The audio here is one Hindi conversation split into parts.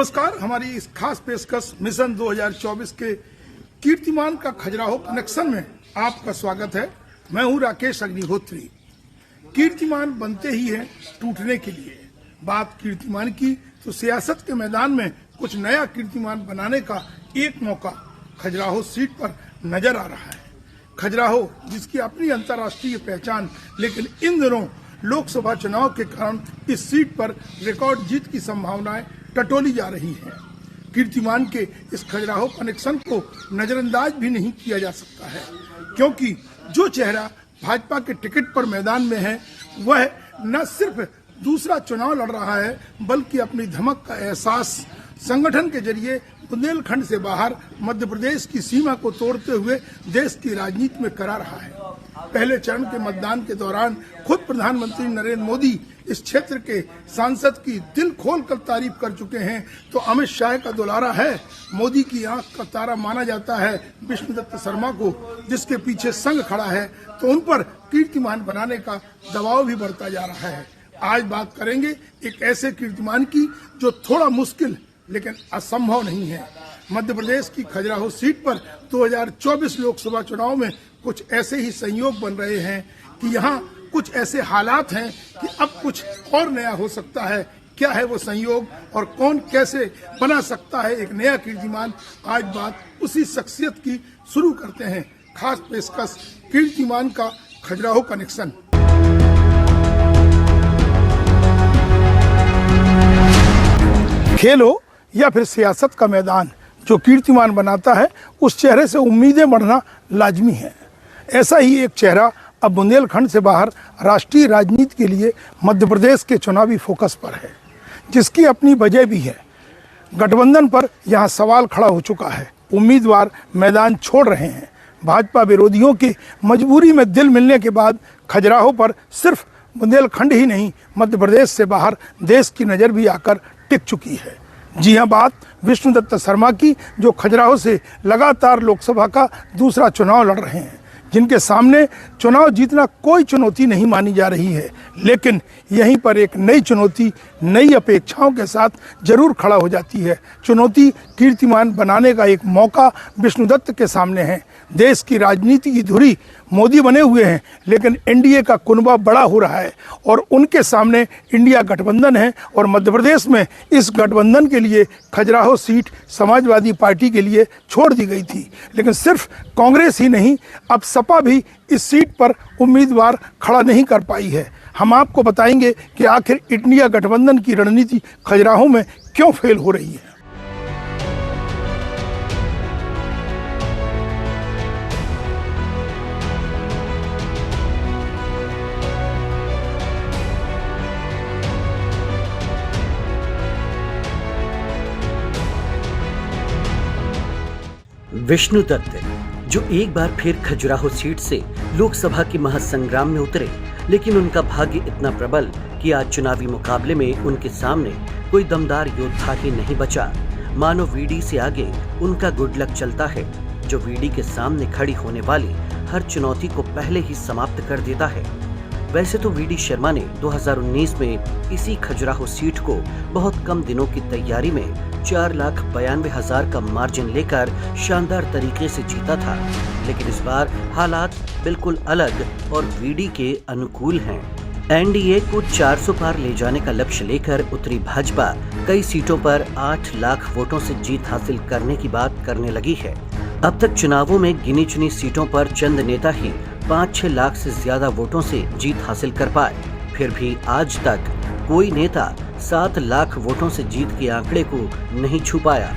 नमस्कार। हमारी इस खास पेशकश मिशन 2024 के कीर्तिमान का खजुराहो कनेक्शन में आपका स्वागत है। मैं हूं राकेश अग्निहोत्री। कीर्तिमान बनते ही है टूटने के लिए। बात कीर्तिमान की तो सियासत के मैदान में कुछ नया कीर्तिमान बनाने का एक मौका खजुराहो सीट पर नजर आ रहा है। खजुराहो जिसकी अपनी अंतर्राष्ट्रीय पहचान, लेकिन इन दिनों लोकसभा चुनाव के कारण इस सीट पर रिकॉर्ड जीत की संभावनाएं टटोली जा रही हैं। कीर्तिमान के इस खजुराहो कनेक्शन को नजरअंदाज भी नहीं किया जा सकता है, क्योंकि जो चेहरा भाजपा के टिकट पर मैदान में है वह न सिर्फ दूसरा चुनाव लड़ रहा है, बल्कि अपनी धमक का एहसास संगठन के जरिए बुंदेलखंड से बाहर मध्य प्रदेश की सीमा को तोड़ते हुए देश की राजनीति में करा रहा है। पहले चरण के मतदान के दौरान खुद प्रधानमंत्री नरेंद्र मोदी इस क्षेत्र के सांसद की दिल खोल कर तारीफ कर चुके हैं, तो अमित शाह का दुलारा है। मोदी की आंख का तारा माना जाता है विष्णुदत्त शर्मा को, जिसके पीछे संघ खड़ा है, तो उन पर कीर्तिमान बनाने का दबाव भी बढ़ता जा रहा है। आज बात करेंगे एक ऐसे कीर्तिमान की जो थोड़ा मुश्किल लेकिन असंभव नहीं है। मध्य प्रदेश की खजुराहो सीट पर 2024 लोकसभा चुनाव में कुछ ऐसे ही संयोग बन रहे हैं कि यहाँ कुछ ऐसे हालात हैं कि अब कुछ और नया हो सकता है। क्या है वो संयोग और कौन कैसे बना सकता है एक नया कीर्तिमान? आज बात उसी शख्सियत की शुरू करते हैं। खास पेशकश कीर्तिमान का खजुराहो कनेक्शन। खेल हो या फिर सियासत का मैदान, जो कीर्तिमान बनाता है उस चेहरे से उम्मीदें बढ़ना लाजमी है। ऐसा ही एक चेहरा अब बुंदेलखंड से बाहर राष्ट्रीय राजनीति के लिए मध्य प्रदेश के चुनावी फोकस पर है, जिसकी अपनी वजह भी है। गठबंधन पर यहाँ सवाल खड़ा हो चुका है। उम्मीदवार मैदान छोड़ रहे हैं। भाजपा विरोधियों की मजबूरी में दिल मिलने के बाद खजुराहो पर सिर्फ बुंदेलखंड ही नहीं, मध्य प्रदेश से बाहर देश की नज़र भी आकर टिक चुकी है। जी हां, बात विष्णुदत्त शर्मा की, जो खजुराहो से लगातार लोकसभा का दूसरा चुनाव लड़ रहे हैं, जिनके सामने चुनाव जीतना कोई चुनौती नहीं मानी जा रही है। लेकिन यहीं पर एक नई चुनौती नई अपेक्षाओं के साथ जरूर खड़ा हो जाती है। चुनौती कीर्तिमान बनाने का एक मौका विष्णुदत्त के सामने है। देश की राजनीति की धुरी मोदी बने हुए हैं, लेकिन एनडीए का कुनबा बड़ा हो रहा है और उनके सामने इंडिया गठबंधन है। और मध्य प्रदेश में इस गठबंधन के लिए खजुराहो सीट समाजवादी पार्टी के लिए छोड़ दी गई थी। लेकिन सिर्फ कांग्रेस ही नहीं, अब सपा भी इस सीट पर उम्मीदवार खड़ा नहीं कर पाई है। हम आपको बताएंगे कि आखिर इंडिया गठबंधन की रणनीति खजुराहो में क्यों फेल हो रही है। विष्णुदत्त, जो एक बार फिर खजुराहो सीट से लोकसभा के महासंग्राम में उतरे, लेकिन उनका भाग्य इतना प्रबल कि आज चुनावी मुकाबले में उनके सामने कोई दमदार योद्धा ही नहीं बचा। मानो वीडी से आगे उनका गुड लक चलता है, जो वीडी के सामने खड़ी होने वाली हर चुनौती को पहले ही समाप्त कर देता है। वैसे तो वीडी शर्मा ने 2019 में इसी खजुराहो सीट को बहुत कम दिनों की तैयारी में 4,92,000 का मार्जिन लेकर शानदार तरीके से जीता था। लेकिन इस बार हालात बिल्कुल अलग और वीडी के अनुकूल हैं। एनडीए को 400 पार ले जाने का लक्ष्य लेकर उतरी भाजपा कई सीटों पर 8 लाख वोटों से जीत हासिल करने की बात करने लगी है। अब तक चुनावों में गिनी चुनी सीटों पर चंद नेता ही 5-6 लाख से ज्यादा वोटों से जीत हासिल कर पाए। फिर भी आज तक कोई नेता 7 लाख वोटों से जीत के आंकड़े को नहीं छू पाया।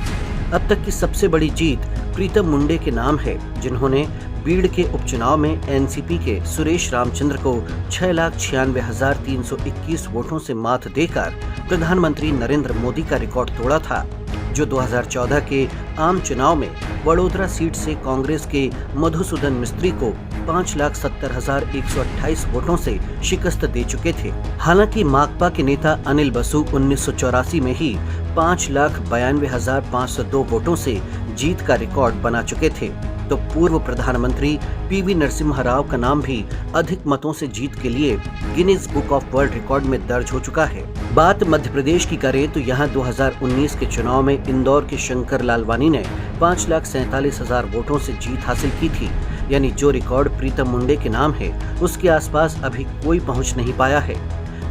अब तक की सबसे बड़ी जीत प्रीतम मुंडे के नाम है, जिन्होंने बीड़ के उपचुनाव में एनसीपी के सुरेश रामचंद्र को 6,96,321 वोटों से मात देकर प्रधानमंत्री नरेंद्र मोदी का रिकॉर्ड तोड़ा था, जो 2014 के आम चुनाव में वडोदरा सीट से कांग्रेस के मधुसूदन मिस्त्री को 5,70,128 वोटों से शिकस्त दे चुके थे। हालांकि माकपा के नेता अनिल बसु 1984 में ही 5,92,502 वोटों से जीत का रिकॉर्ड बना चुके थे। तो पूर्व प्रधानमंत्री पीवी नरसिम्हा राव का नाम भी अधिक मतों से जीत के लिए Guinness book of world record में दर्ज हो चुका है। बात मध्य प्रदेश की करें तो यहाँ 2019 के चुनाव में इंदौर के शंकर लालवानी ने 5,47,000 वोटों से जीत हासिल की थी। यानी जो रिकॉर्ड प्रीतम मुंडे के नाम है, उसके आसपास अभी कोई पहुंच नहीं पाया है।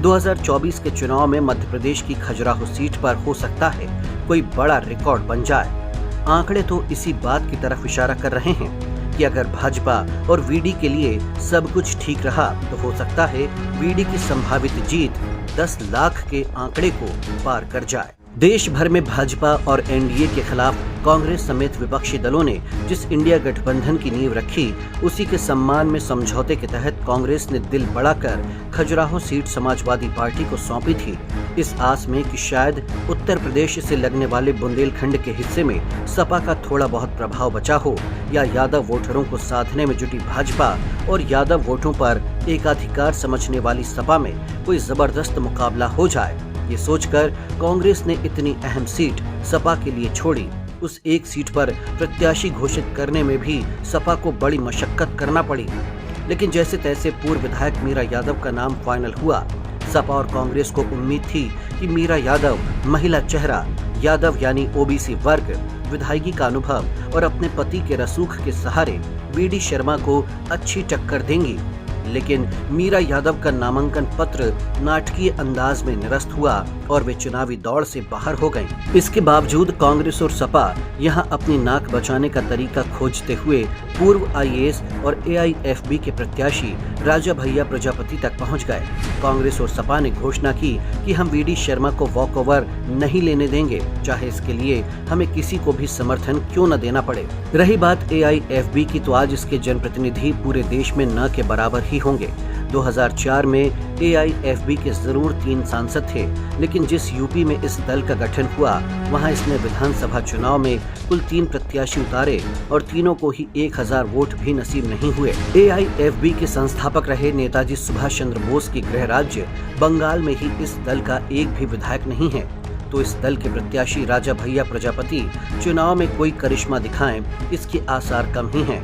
2024 के चुनाव में मध्य प्रदेश की खजुराहो सीट पर हो सकता है कोई बड़ा रिकॉर्ड बन जाए। आंकड़े तो इसी बात की तरफ इशारा कर रहे हैं कि अगर भाजपा और वीडी के लिए सब कुछ ठीक रहा तो हो सकता है वीडी की संभावित जीत 10 लाख के आंकड़े को पार कर जाए। देश भर में भाजपा और एनडीए के खिलाफ कांग्रेस समेत विपक्षी दलों ने जिस इंडिया गठबंधन की नींव रखी, उसी के सम्मान में समझौते के तहत कांग्रेस ने दिल बढ़ाकर खजुराहो सीट समाजवादी पार्टी को सौंपी थी, इस आस में कि शायद उत्तर प्रदेश से लगने वाले बुंदेलखंड के हिस्से में सपा का थोड़ा बहुत प्रभाव बचा हो, या यादव वोटरों को साधने में जुटी भाजपा और यादव वोटों पर एकाधिकार समझने वाली सपा में कोई जबरदस्त मुकाबला हो जाए। ये सोचकर कांग्रेस ने इतनी अहम सीट सपा के लिए छोड़ी। उस एक सीट पर प्रत्याशी घोषित करने में भी सपा को बड़ी मशक्कत करना पड़ी, लेकिन जैसे तैसे पूर्व विधायक मीरा यादव का नाम फाइनल हुआ। सपा और कांग्रेस को उम्मीद थी कि मीरा यादव महिला चेहरा, यादव यानी ओबीसी वर्ग, विधायकी का अनुभव और अपने पति के रसूख के सहारे वीडी शर्मा को अच्छी टक्कर देंगी, लेकिन मीरा यादव का नामांकन पत्र नाटकीय अंदाज में निरस्त हुआ और वे चुनावी दौड़ से बाहर हो गईं। इसके बावजूद कांग्रेस और सपा यहां अपनी नाक बचाने का तरीका खोजते हुए पूर्व आईएएस और एआईएफबी के प्रत्याशी राजा भैया प्रजापति तक पहुंच गए। कांग्रेस और सपा ने घोषणा की कि हम वीडी शर्मा को वॉकओवर नहीं लेने देंगे, चाहे इसके लिए हमें किसी को भी समर्थन क्यों न देना पड़े। रही बात एआईएफबी की, तो आज इसके जनप्रतिनिधि पूरे देश में न के बराबर ही होंगे। 2004 में एआईएफबी के जरूर 3 सांसद थे, लेकिन जिस यूपी में इस दल का गठन हुआ, वहां इसने विधानसभा चुनाव में कुल 3 प्रत्याशी उतारे और तीनों को ही 1000 वोट भी नसीब नहीं हुए। एआईएफबी के संस्थापक रहे नेताजी सुभाष चंद्र बोस की गृह राज्य बंगाल में ही इस दल का एक भी विधायक नहीं है, तो इस दल के प्रत्याशी राजा भैया प्रजापति चुनाव में कोई करिश्मा दिखाएं, इसके आसार कम ही हैं।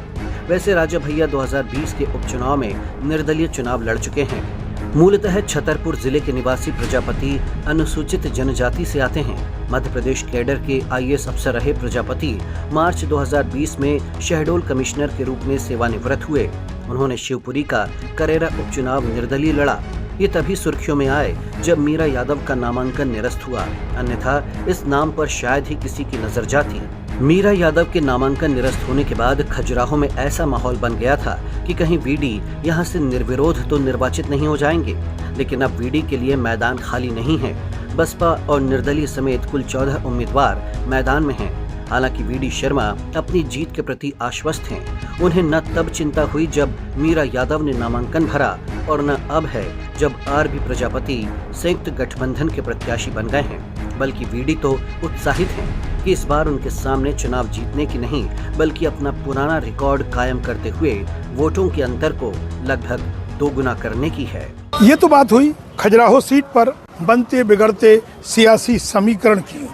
वैसे राजा भैया 2020 के उपचुनाव में निर्दलीय चुनाव लड़ चुके हैं। मूलतः छतरपुर जिले के निवासी प्रजापति अनुसूचित जनजाति से आते हैं। मध्य प्रदेश कैडर के आईएएस अफसर रहे प्रजापति मार्च 2020 में शहडोल कमिश्नर के रूप में सेवानिवृत्त हुए। उन्होंने शिवपुरी का करेरा उपचुनाव निर्दलीय लड़ा। ये तभी सुर्खियों में आए जब मीरा यादव का नामांकन निरस्त हुआ, अन्यथा इस नाम पर शायद ही किसी की नजर जाती। मीरा यादव के नामांकन निरस्त होने के बाद खजुराहो में ऐसा माहौल बन गया था कि कहीं वीडी यहां से निर्विरोध तो निर्वाचित नहीं हो जाएंगे, लेकिन अब वीडी के लिए मैदान खाली नहीं है। बसपा और निर्दलीय समेत कुल 14 उम्मीदवार मैदान में हैं। हालांकि वीडी शर्मा अपनी जीत के प्रति आश्वस्त हैं। उन्हें न तब चिंता हुई जब मीरा यादव ने नामांकन भरा और न अब है जब आरबी प्रजापति संयुक्त गठबंधन के प्रत्याशी बन गए हैं, बल्कि वीडी तो उत्साहित हैं कि इस बार उनके सामने चुनाव जीतने की नहीं, बल्कि अपना पुराना रिकॉर्ड कायम करते हुए वोटों के अंतर को लगभग 2 गुना करने की है। ये तो बात हुई खजुराहो सीट पर बनते बिगड़ते सियासी समीकरण की,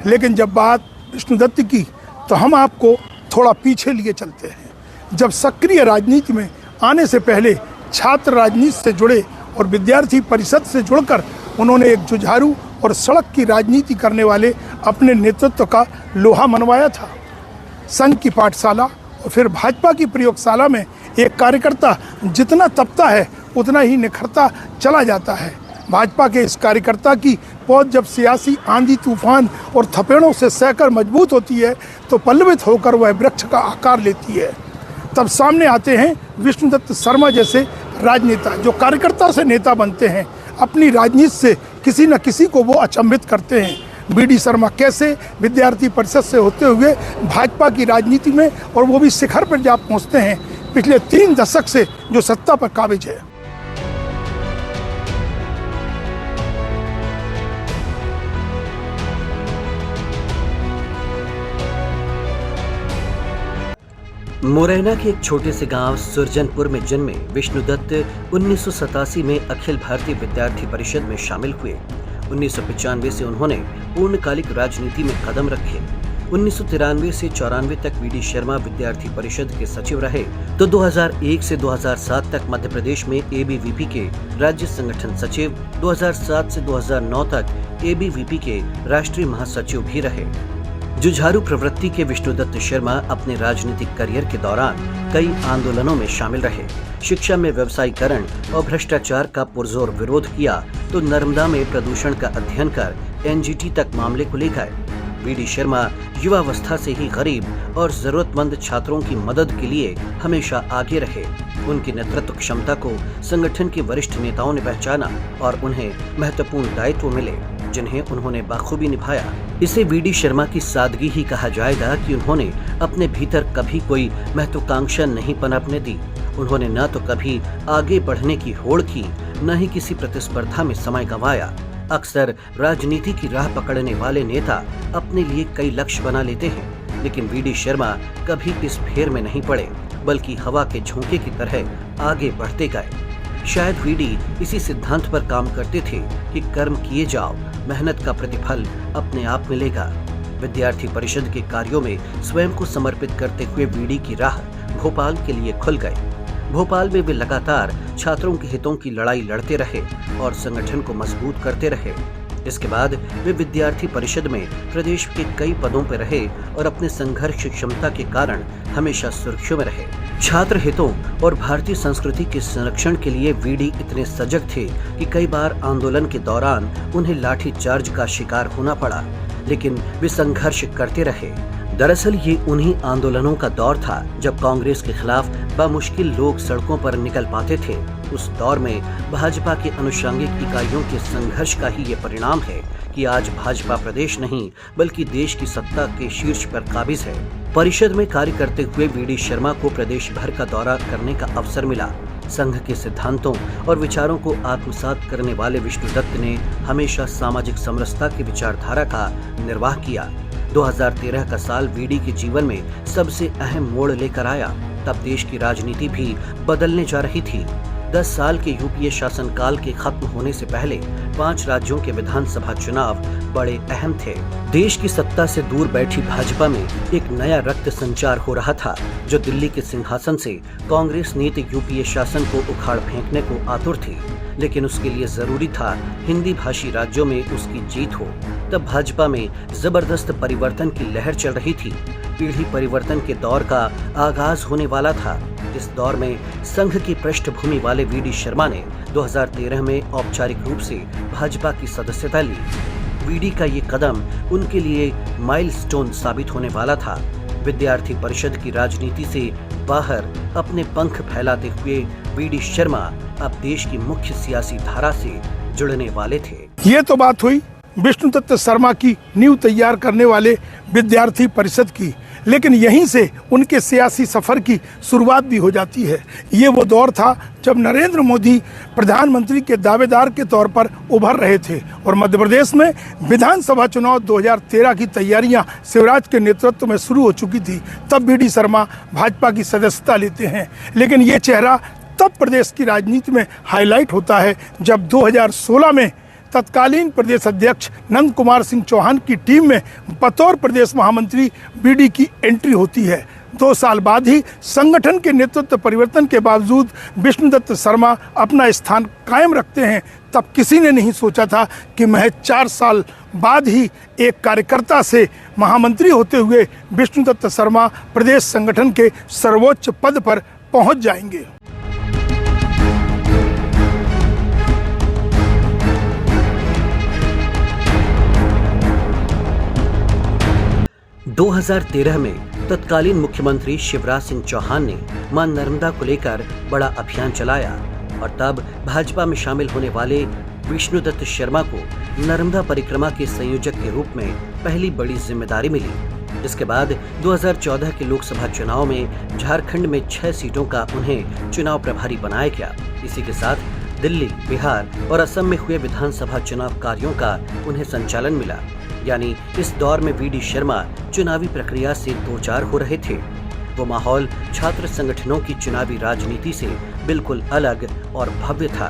लेकिन जब बात विष्णुदत्त की तो हम आपको थोड़ा पीछे लिए चलते हैं। जब सक्रिय राजनीति में आने से पहले छात्र राजनीति से जुड़े और विद्यार्थी परिषद से जुड़कर उन्होंने एक जुझारू और सड़क की राजनीति करने वाले अपने नेतृत्व का लोहा मनवाया था। संघ की पाठशाला और फिर भाजपा की प्रयोगशाला में एक कार्यकर्ता जितना तपता है उतना ही निखरता चला जाता है। भाजपा के इस कार्यकर्ता की पौध जब सियासी आंधी तूफान और थपेड़ों से सहकर मजबूत होती है तो पल्लवित होकर वह वृक्ष का आकार लेती है। तब सामने आते हैं विष्णुदत्त शर्मा जैसे राजनेता जो कार्यकर्ता से नेता बनते हैं। अपनी राजनीति से किसी न किसी को वो अचंभित करते हैं। वीडी शर्मा कैसे विद्यार्थी परिषद से होते हुए भाजपा की राजनीति में और वो भी शिखर पर जा पहुंचते हैं, पिछले 3 दशक से जो सत्ता पर काबिज है। मुरैना के एक छोटे से गांव सुरजनपुर में जन्मे विष्णुदत्त 1987 में अखिल भारतीय विद्यार्थी परिषद में शामिल हुए। 1995 से उन्होंने पूर्णकालिक राजनीति में कदम रखे। 1993 से 94 तक वीडी शर्मा विद्यार्थी परिषद के सचिव रहे, तो 2001 से 2007 तक मध्य प्रदेश में एबीवीपी के राज्य संगठन सचिव, 2007 से 2009 तक एबीवीपी के राष्ट्रीय महासचिव भी रहे। जुझारू प्रवृत्ति के विष्णुदत्त शर्मा अपने राजनीतिक करियर के दौरान कई आंदोलनों में शामिल रहे। शिक्षा में व्यवसायीकरण और भ्रष्टाचार का पुरजोर विरोध किया, तो नर्मदा में प्रदूषण का अध्ययन कर एनजीटी तक मामले को ले गए। वीडी शर्मा युवावस्था से ही गरीब और जरूरतमंद छात्रों की मदद के लिए हमेशा आगे रहे। उनकी नेतृत्व क्षमता को संगठन के वरिष्ठ नेताओं ने पहचाना और उन्हें महत्वपूर्ण दायित्व मिले, जिन्हें उन्होंने बखूबी निभाया। इसे वीडी शर्मा की सादगी ही कहा जाएगा कि उन्होंने अपने भीतर कभी कोई महत्वाकांक्षा नहीं पनपने दी। उन्होंने न तो कभी आगे बढ़ने की होड़ की, न ही किसी प्रतिस्पर्धा में समय गंवाया। अक्सर राजनीति की राह पकड़ने वाले नेता अपने लिए कई लक्ष्य बना लेते हैं, लेकिन वीडी शर्मा कभी इस फेर में नहीं पड़े, बल्कि हवा के झोंके की तरह आगे बढ़ते गए। शायद वीडी इसी सिद्धांत पर काम करते थे कि कर्म किए जाओ, मेहनत का प्रतिफल अपने आप मिलेगा। विद्यार्थी परिषद के कार्यों में स्वयं को समर्पित करते हुए वीडी की राह भोपाल के लिए खुल गई। भोपाल में वे लगातार छात्रों के हितों की लड़ाई लड़ते रहे और संगठन को मजबूत करते रहे। इसके बाद वे विद्यार्थी परिषद में प्रदेश के कई पदों पर रहे और अपने संघर्ष क्षमता के कारण हमेशा सुर्खियों में रहे। छात्र हितों और भारतीय संस्कृति के संरक्षण के लिए वीडी इतने सजग थे कि कई बार आंदोलन के दौरान उन्हें लाठी चार्ज का शिकार होना पड़ा, लेकिन वे संघर्ष करते रहे। दरअसल ये उन्हीं आंदोलनों का दौर था जब कांग्रेस के खिलाफ बामुश्किल लोग सड़कों पर निकल पाते थे। उस दौर में भाजपा के अनुषंगिक इकाइयों के संघर्ष का ही ये परिणाम है कि आज भाजपा प्रदेश नहीं बल्कि देश की सत्ता के शीर्ष पर काबिज है। परिषद में कार्य करते हुए वीडी शर्मा को प्रदेश भर का दौरा करने का अवसर मिला। संघ के सिद्धांतों और विचारों को आत्मसात करने वाले विष्णुदत्त ने हमेशा सामाजिक समरसता की विचारधारा का निर्वाह किया। 2013 का साल वीडी के जीवन में सबसे अहम मोड़ लेकर आया। तब देश की राजनीति भी बदलने जा रही थी। 10 साल के यूपीए शासनकाल के खत्म होने से पहले 5 राज्यों के विधानसभा चुनाव बड़े अहम थे। देश की सत्ता से दूर बैठी भाजपा में एक नया रक्त संचार हो रहा था, जो दिल्ली के सिंहासन से कांग्रेस नीति यूपीए शासन को उखाड़ फेंकने को आतुर थी। लेकिन उसके लिए जरूरी था हिंदी भाषी राज्यों में उसकी जीत हो। तब भाजपा में जबरदस्त परिवर्तन की लहर चल रही थी। पीढ़ी परिवर्तन के दौर का आगाज होने वाला था। इस दौर में संघ की पृष्ठभूमि वाले वीडी शर्मा ने 2013 में औपचारिक रूप से भाजपा की सदस्यता ली। वीडी का ये कदम उनके लिए माइलस्टोन साबित होने वाला था। विद्यार्थी परिषद की राजनीति से बाहर अपने पंख फैलाते हुए वीडी शर्मा अब देश की मुख्य सियासी धारा से जुड़ने वाले थे। ये तो बात हुई विष्णुदत्त शर्मा की नींव तैयार करने वाले विद्यार्थी परिषद की, लेकिन यहीं से उनके सियासी सफर की शुरुआत भी हो जाती है। ये वो दौर था जब नरेंद्र मोदी प्रधानमंत्री के दावेदार के तौर पर उभर रहे थे और मध्य प्रदेश में विधानसभा चुनाव 2013 की तैयारियां शिवराज के नेतृत्व में शुरू हो चुकी थी। तब वीडी शर्मा भाजपा की सदस्यता लेते हैं, लेकिन ये चेहरा तब प्रदेश की राजनीति में हाईलाइट होता है जब 2016 में तत्कालीन प्रदेश अध्यक्ष नंद कुमार सिंह चौहान की टीम में बतौर प्रदेश महामंत्री वीडी की एंट्री होती है। 2 साल बाद ही संगठन के नेतृत्व परिवर्तन के बावजूद विष्णुदत्त शर्मा अपना स्थान कायम रखते हैं। तब किसी ने नहीं सोचा था कि महज 4 साल बाद ही एक कार्यकर्ता से महामंत्री होते हुए विष्णुदत्त शर्मा प्रदेश संगठन के सर्वोच्च पद पर पहुंच जाएंगे। 2013 में तत्कालीन मुख्यमंत्री शिवराज सिंह चौहान ने मां नर्मदा को लेकर बड़ा अभियान चलाया और तब भाजपा में शामिल होने वाले विष्णुदत्त शर्मा को नर्मदा परिक्रमा के संयोजक के रूप में पहली बड़ी जिम्मेदारी मिली। इसके बाद 2014 के लोकसभा चुनाव में झारखंड में 6 सीटों का उन्हें चुनाव प्रभारी बनाया गया। इसी के साथ दिल्ली, बिहार और असम में हुए विधानसभा चुनाव कार्यों का उन्हें संचालन मिला। यानी इस दौर में वीडी शर्मा चुनावी प्रक्रिया से दो चार हो रहे थे। वो माहौल छात्र संगठनों की चुनावी राजनीति से बिल्कुल अलग और भव्य था।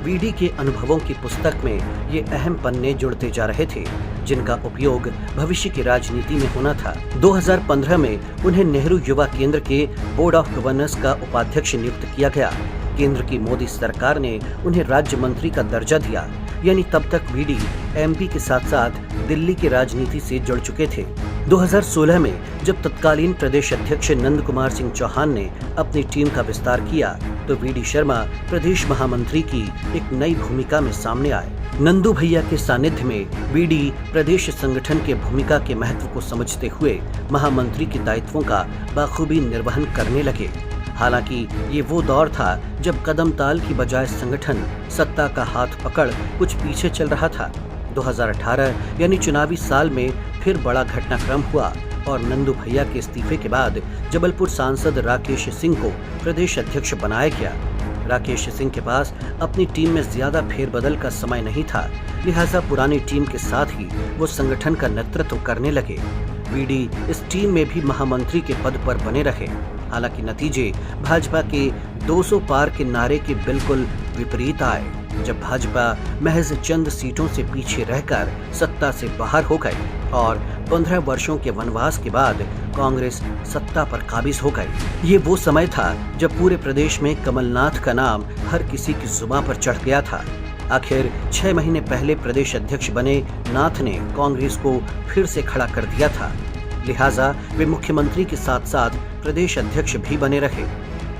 वीडी के अनुभवों की पुस्तक में ये अहम पन्ने जुड़ते जा रहे थे, जिनका उपयोग भविष्य की राजनीति में होना था। 2015 में उन्हें नेहरू युवा केंद्र के बोर्ड ऑफ गवर्नर्स का उपाध्यक्ष नियुक्त किया गया। केंद्र की मोदी सरकार ने उन्हें राज्य मंत्री का दर्जा दिया, यानी तब तक वीडी एमपी के साथ साथ दिल्ली की राजनीति से जुड़ चुके थे। 2016 में जब तत्कालीन प्रदेश अध्यक्ष नंद कुमार सिंह चौहान ने अपनी टीम का विस्तार किया, तो वीडी शर्मा प्रदेश महामंत्री की एक नई भूमिका में सामने आए। नंदू भैया के सानिध्य में वीडी प्रदेश संगठन के भूमिका के महत्व को समझते हुए महामंत्री के दायित्वों का बखूबी निर्वहन करने लगे। हालांकि ये वो दौर था जब कदम ताल की बजाय संगठन सत्ता का हाथ पकड़ कुछ पीछे चल रहा था। 2018 यानी चुनावी साल में फिर बड़ा घटनाक्रम हुआ और नंदू भैया के इस्तीफे के बाद जबलपुर सांसद राकेश सिंह को प्रदेश अध्यक्ष बनाया गया। राकेश सिंह के पास अपनी टीम में ज्यादा फेरबदल का समय नहीं था, लिहाजा पुरानी टीम के साथ ही वो संगठन का नेतृत्व करने लगे। वीडी इस टीम में भी महामंत्री के पद पर बने रहे। हालांकि नतीजे भाजपा के 200 पार के नारे के बिल्कुल विपरीत आए, जब भाजपा महज चंद सीटों से पीछे रहकर सत्ता से बाहर हो गई और 15 वर्षों के वनवास के बाद कांग्रेस सत्ता पर काबिज हो गई। ये वो समय था जब पूरे प्रदेश में कमलनाथ का नाम हर किसी की जुबान पर चढ़ गया था। आखिर 6 महीने पहले प्रदेश अध्यक्ष बने नाथ ने कांग्रेस को फिर से खड़ा कर दिया था, लिहाजा वे मुख्यमंत्री के साथ साथ प्रदेश अध्यक्ष भी बने रहे।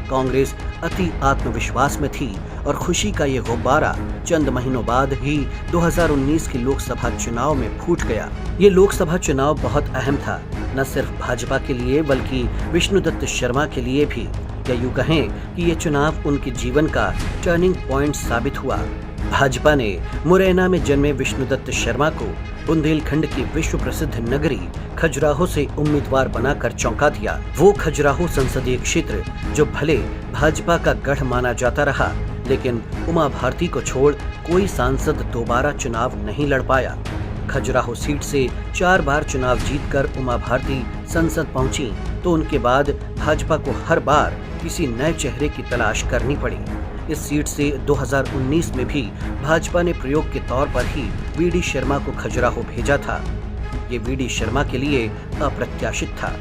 कांग्रेस अति आत्मविश्वास में थी और खुशी का ये गुब्बारा चंद महीनों बाद ही 2019 के लोकसभा चुनाव में फूट गया। ये लोकसभा चुनाव बहुत अहम था, न सिर्फ भाजपा के लिए बल्कि विष्णुदत्त शर्मा के लिए भी। या यूं कहें कि ये चुनाव उनके जीवन का टर्निंग पॉइंट साबित हुआ। भाजपा ने मुरैना में जन्मे विष्णुदत्त शर्मा को बुंदेलखंड की विश्व प्रसिद्ध नगरी खजुराहो से उम्मीदवार बनाकर चौंका दिया। वो खजुराहो संसदीय क्षेत्र जो भले भाजपा का गढ़ माना जाता रहा, लेकिन उमा भारती को छोड़ कोई सांसद दोबारा चुनाव नहीं लड़ पाया। खजुराहो सीट से 4 बार चुनाव जीतकर उमा भारती संसद पहुंची, तो उनके बाद भाजपा को हर बार किसी नए चेहरे की तलाश करनी पड़ी। इस सीट से 2019 में भी भाजपा ने प्रयोग के तौर पर ही वीडी शर्मा को खजुराहो भेजा था। ये वीडी शर्मा के लिए अप्रत्याशित था।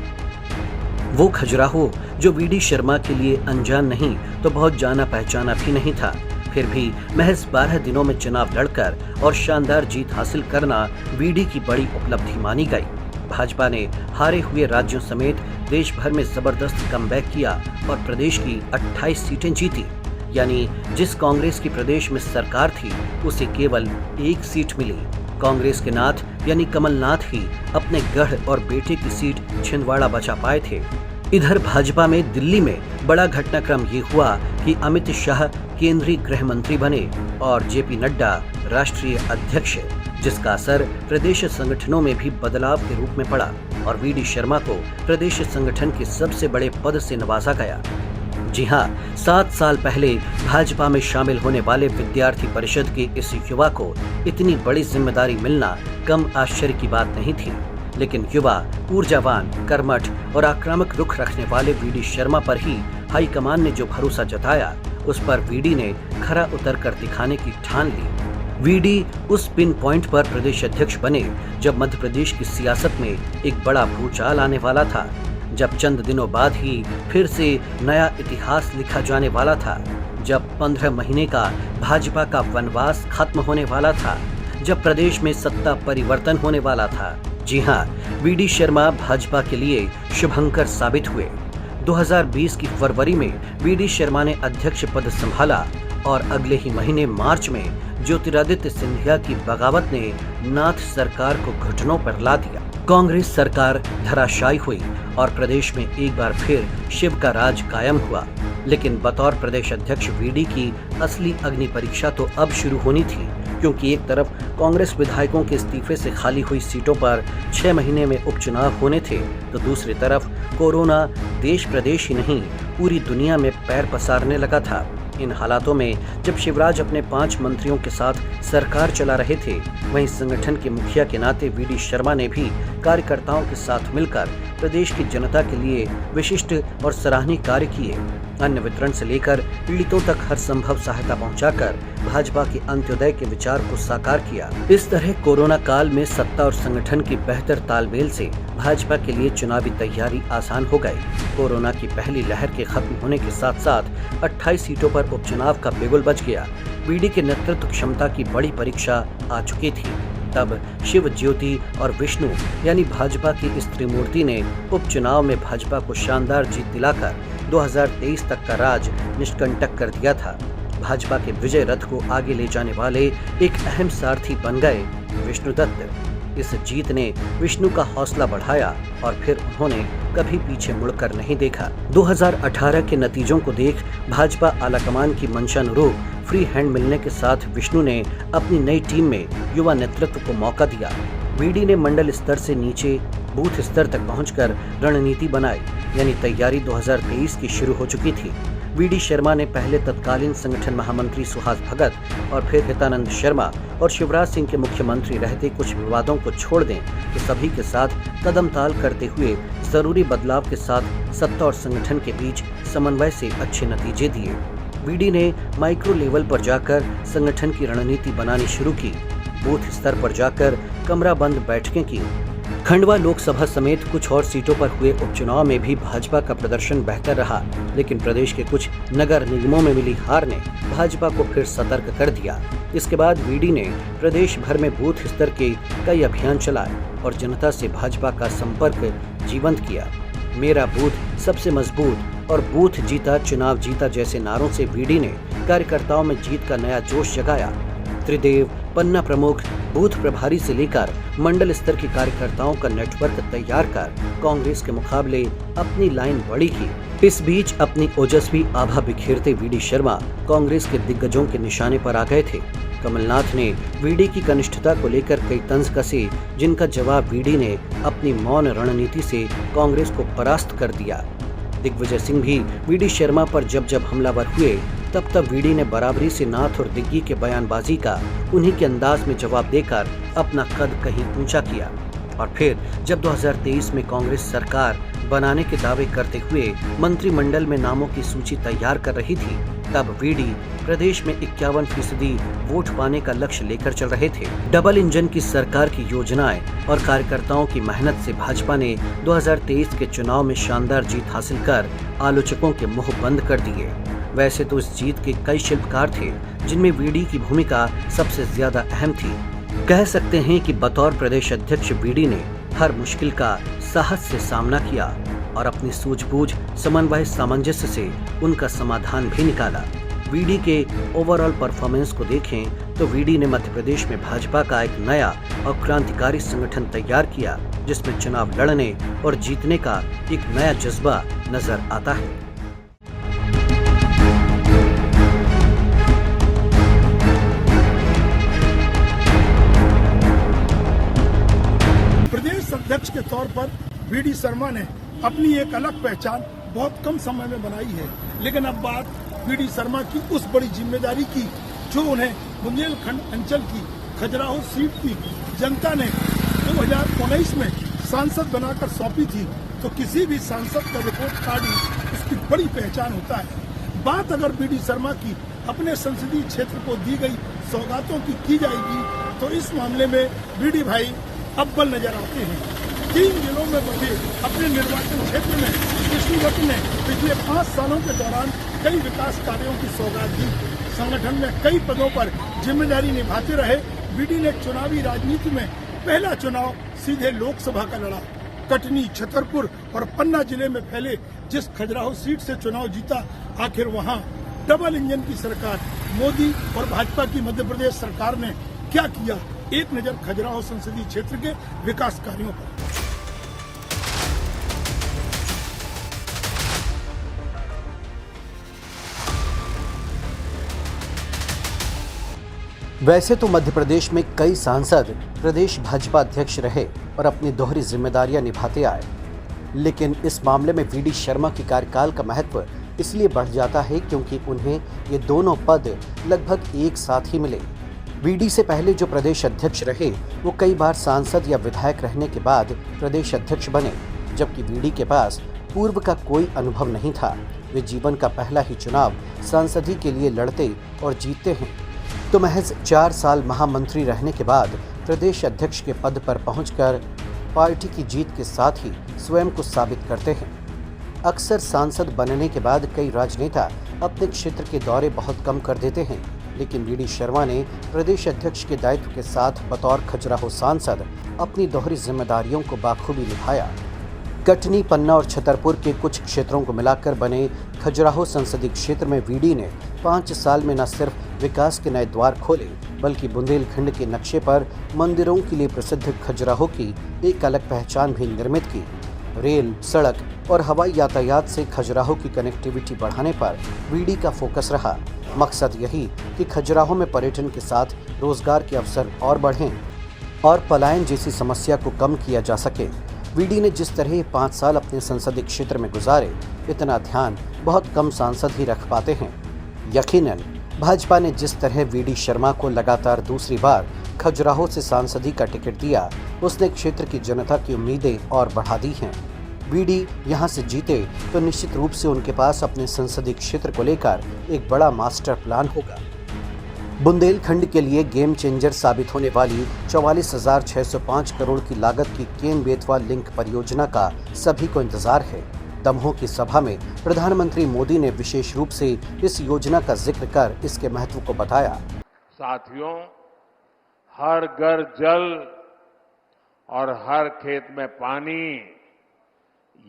वो खजुराहो जो वीडी शर्मा के लिए अनजान नहीं तो बहुत जाना पहचाना भी नहीं था, फिर भी महज 12 दिनों में चुनाव लड़कर और शानदार जीत हासिल करना वीडी की बड़ी उपलब्धि मानी गई। भाजपा ने हारे हुए राज्यों समेत देश भर में जबरदस्त कमबैक किया और प्रदेश की 28 सीटें जीती, यानी जिस कांग्रेस की प्रदेश में सरकार थी उसे केवल 1 सीट मिली। कांग्रेस के नाथ यानी कमलनाथ ही अपने गढ़ और बेटे की सीट छिंदवाड़ा बचा पाए थे। इधर भाजपा में दिल्ली में बड़ा घटनाक्रम ये हुआ कि अमित शाह केंद्रीय गृह मंत्री बने और जेपी नड्डा राष्ट्रीय अध्यक्ष, जिसका असर प्रदेश संगठनों में भी बदलाव के रूप में पड़ा और वीडी शर्मा को प्रदेश संगठन के सबसे बड़े पद से नवाजा गया। जी हाँ, 7 साल पहले भाजपा में शामिल होने वाले विद्यार्थी परिषद के इस युवा को इतनी बड़ी जिम्मेदारी मिलना कम आश्चर्य की बात नहीं थी, लेकिन युवा ऊर्जावान, कर्मठ और आक्रामक रुख रखने वाले वीडी शर्मा पर ही हाईकमान ने जो भरोसा जताया, उस पर वीडी ने खरा उतर कर दिखाने की ठान ली। वीडी उस पिन पॉइंट पर प्रदेश अध्यक्ष बने जब मध्य प्रदेश की सियासत में एक बड़ा भूचाल आने वाला था, जब चंद दिनों बाद ही फिर से नया इतिहास लिखा जाने वाला था, जब 15 महीने का भाजपा का वनवास खत्म होने वाला था, जब प्रदेश में सत्ता परिवर्तन होने वाला था। जी हाँ, वीडी शर्मा भाजपा के लिए शुभंकर साबित हुए। 2020 की फरवरी में वीडी शर्मा ने अध्यक्ष पद संभाला और अगले ही महीने मार्च में ज्योतिरादित्य सिंधिया की बगावत ने नाथ सरकार को घुटनों पर ला दिया। कांग्रेस सरकार धराशायी हुई और प्रदेश में एक बार फिर शिव का राज कायम हुआ, लेकिन बतौर प्रदेश अध्यक्ष वीडी की असली अग्नि परीक्षा तो अब शुरू होनी थी, क्योंकि एक तरफ कांग्रेस विधायकों के इस्तीफे से खाली हुई सीटों पर 6 महीने में उपचुनाव होने थे, तो दूसरी तरफ कोरोना देश प्रदेश ही नहीं पूरी दुनिया में पैर पसारने लगा था। इन हालातों में जब शिवराज अपने 5 मंत्रियों के साथ सरकार चला रहे थे, वहीं संगठन के मुखिया के नाते वीडी शर्मा ने भी कार्यकर्ताओं के साथ मिलकर प्रदेश की जनता के लिए विशिष्ट और सराहनीय कार्य किए। अन्न वितरण से लेकर पीड़ितों तक हर संभव सहायता पहुंचाकर भाजपा के अंत्योदय के विचार को साकार किया। इस तरह कोरोना काल में सत्ता और संगठन की बेहतर तालमेल से भाजपा के लिए चुनावी तैयारी आसान हो गई। कोरोना की पहली लहर के खत्म होने के साथ साथ 28 सीटों पर उपचुनाव का बिगुल बज गया। वीडी के नेतृत्व क्षमता की बड़ी परीक्षा आ चुकी थी। तब शिव ज्योति और विष्णु यानी भाजपा की इस त्रिमूर्ति ने उपचुनाव में भाजपा को शानदार जीत दिलाकर 2023 तक का राज निष्कंटक कर दिया था। भाजपा के विजय रथ को आगे ले जाने वाले एक अहम सारथी बन गए विष्णु दत्त। इस जीत ने विष्णु का हौसला बढ़ाया और फिर उन्होंने कभी पीछे मुड़कर नहीं देखा। 2018 के नतीजों को देख भाजपा आलाकमान की मंशानुरूप फ्री हैंड मिलने के साथ विष्णु ने अपनी नई टीम में युवा नेतृत्व को मौका दिया। वीडी ने मंडल स्तर से नीचे बूथ स्तर तक पहुंचकर रणनीति बनाई, यानी तैयारी 2023 की शुरू हो चुकी थी। वीडी शर्मा ने पहले तत्कालीन संगठन महामंत्री सुहास भगत और फिर हितानंद शर्मा और शिवराज सिंह के मुख्यमंत्री रहते कुछ विवादों को छोड़ दें तो सभी के साथ कदम ताल करते हुए जरूरी बदलाव के साथ सत्ता और संगठन के बीच समन्वय से अच्छे नतीजे दिए। वीडी ने माइक्रो लेवल पर जाकर संगठन की रणनीति बनानी शुरू की। बूथ स्तर पर जाकर कमरा बंद बैठकें की। खंडवा लोकसभा समेत कुछ और सीटों पर हुए उपचुनाव में भी भाजपा का प्रदर्शन बेहतर रहा, लेकिन प्रदेश के कुछ नगर निगमों में मिली हार ने भाजपा को फिर सतर्क कर दिया। इसके बाद वीडी ने प्रदेश भर में बूथ स्तर के कई अभियान चलाए और जनता से भाजपा का संपर्क जीवंत किया। मेरा बूथ सबसे मजबूत और बूथ जीता चुनाव जीता जैसे नारों से वीडी ने कार्यकर्ताओं में जीत का नया जोश जगाया। त्रिदेव, पन्ना प्रमुख, बूथ प्रभारी से लेकर मंडल स्तर के कार्यकर्ताओं का नेटवर्क तैयार कर कांग्रेस के मुकाबले अपनी लाइन बड़ी की। इस बीच अपनी ओजस्वी आभा बिखेरते वीडी शर्मा कांग्रेस के दिग्गजों के निशाने पर आ गए थे। कमलनाथ ने वीडी की कनिष्ठता को लेकर कई तंज कसे, जिनका जवाब वीडी ने अपनी मौन रणनीति से कांग्रेस को परास्त कर दिया। दिग्विजय सिंह भी वीडी शर्मा पर जब हमलावर हुए तब वीडी ने बराबरी से नाथ और दिग्गी के बयानबाजी का उन्हीं के अंदाज में जवाब देकर अपना कद कहीं ऊंचा किया। और फिर जब 2023 में कांग्रेस सरकार बनाने के दावे करते हुए मंत्रिमंडल में नामों की सूची तैयार कर रही थी, तब वीडी प्रदेश में 51% वोट पाने का लक्ष्य लेकर चल रहे थे। डबल इंजन की सरकार की योजनाएं और कार्यकर्ताओं की मेहनत से भाजपा ने 2023 के चुनाव में शानदार जीत हासिल कर आलोचकों के मुंह बंद कर दिए। वैसे तो इस जीत के कई शिल्पकार थे, जिनमें वीडी की भूमिका सबसे ज्यादा अहम थी। कह सकते हैं कि बतौर प्रदेश अध्यक्ष वीडी ने हर मुश्किल का साहस से सामना किया और अपनी सूझबूझ, समन्वय, सामंजस्य से उनका समाधान भी निकाला। वीडी के ओवरऑल परफॉर्मेंस को देखें तो वीडी ने मध्य प्रदेश में भाजपा का एक नया और क्रांतिकारी संगठन तैयार किया, जिसमें चुनाव लड़ने और जीतने का एक नया जज्बा नजर आता है। प्रदेश अध्यक्ष के तौर पर वीडी शर्मा ने अपनी एक अलग पहचान बहुत कम समय में बनाई है, लेकिन अब बात वीडी शर्मा की उस बड़ी जिम्मेदारी की जो उन्हें बुंदेलखंड अंचल की खजुराहो सीट की जनता ने 2019 में सांसद बनाकर सौंपी थी, तो किसी भी सांसद का रिपोर्ट कार्ड ही उसकी बड़ी पहचान होता है। बात अगर वीडी शर्मा की अपने संसदीय क्षेत्र को दी गई सौगातों की जाएगी तो इस मामले में वीडी भाई अव्वल नजर आते हैं। 3 जिलों में बचे अपने निर्वाचन क्षेत्र में विष्णु दत्त ने पिछले 5 सालों के दौरान कई विकास कार्यों की सौगात दी। संगठन में कई पदों पर जिम्मेदारी निभाते रहे वीडी ने चुनावी राजनीति में पहला चुनाव सीधे लोकसभा का लड़ा। कटनी, छतरपुर और पन्ना जिले में फैले जिस खजुराहो सीट से चुनाव जीता, आखिर वहां डबल इंजन की सरकार मोदी और भाजपा की मध्य प्रदेश सरकार ने क्या किया। एक नजर खजुराहो संसदीय क्षेत्र के विकास कार्यों पर। वैसे तो मध्य प्रदेश में कई सांसद प्रदेश भाजपा अध्यक्ष रहे और अपनी दोहरी जिम्मेदारियां निभाते आए, लेकिन इस मामले में वीडी शर्मा के कार्यकाल का महत्व इसलिए बढ़ जाता है क्योंकि उन्हें ये दोनों पद लगभग एक साथ ही मिले। वीडी से पहले जो प्रदेश अध्यक्ष रहे वो कई बार सांसद या विधायक रहने के बाद प्रदेश अध्यक्ष बने, जबकि वीडी के पास पूर्व का कोई अनुभव नहीं था। वे जीवन का पहला ही चुनाव सांसदी के लिए लड़ते और जीतते हैं। तो महज 4 साल महामंत्री रहने के बाद प्रदेश अध्यक्ष के पद पर पहुंचकर पार्टी की जीत के साथ ही स्वयं को साबित करते हैं। अक्सर सांसद बनने के बाद कई राजनेता अपने क्षेत्र के दौरे बहुत कम कर देते हैं, लेकिन वीडी शर्मा ने प्रदेश अध्यक्ष के दायित्व के साथ बतौर खजुराहो सांसद अपनी दोहरी जिम्मेदारियों को बाखूबी निभाया। कटनी, पन्ना और छतरपुर के कुछ क्षेत्रों को मिलाकर बने खजुराहो संसदीय क्षेत्र में वीडी ने 5 साल में न सिर्फ विकास के नए द्वार खोले, बल्कि बुंदेलखंड के नक्शे पर मंदिरों के लिए प्रसिद्ध खजुराहो की एक अलग पहचान भी निर्मित की। रेल, सड़क और हवाई यातायात से खजुराहो की कनेक्टिविटी बढ़ाने पर वीडी का फोकस रहा। मकसद यही कि खजुराहो में पर्यटन के साथ रोजगार के अवसर और बढ़ें और पलायन जैसी समस्या को कम किया जा सके। वीडी ने जिस तरह 5 साल अपने संसदीय क्षेत्र में गुजारे, इतना ध्यान बहुत कम सांसद ही रख पाते हैं। यकीनन भाजपा ने जिस तरह वीडी शर्मा को लगातार दूसरी बार खजुराहो से सांसदी का टिकट दिया, उसने क्षेत्र की जनता की उम्मीदें और बढ़ा दी हैं। वीडी यहां से जीते तो निश्चित रूप से उनके पास अपने संसदीय क्षेत्र को लेकर एक बड़ा मास्टर प्लान होगा। बुंदेलखंड के लिए गेम चेंजर साबित होने वाली 44,605 करोड़ की लागत की केन बेतवा लिंक परियोजना का सभी को इंतजार है। दमोह की सभा में प्रधानमंत्री मोदी ने विशेष रूप से इस योजना का जिक्र कर इसके महत्व को बताया। साथियों, हर घर जल और हर खेत में पानी,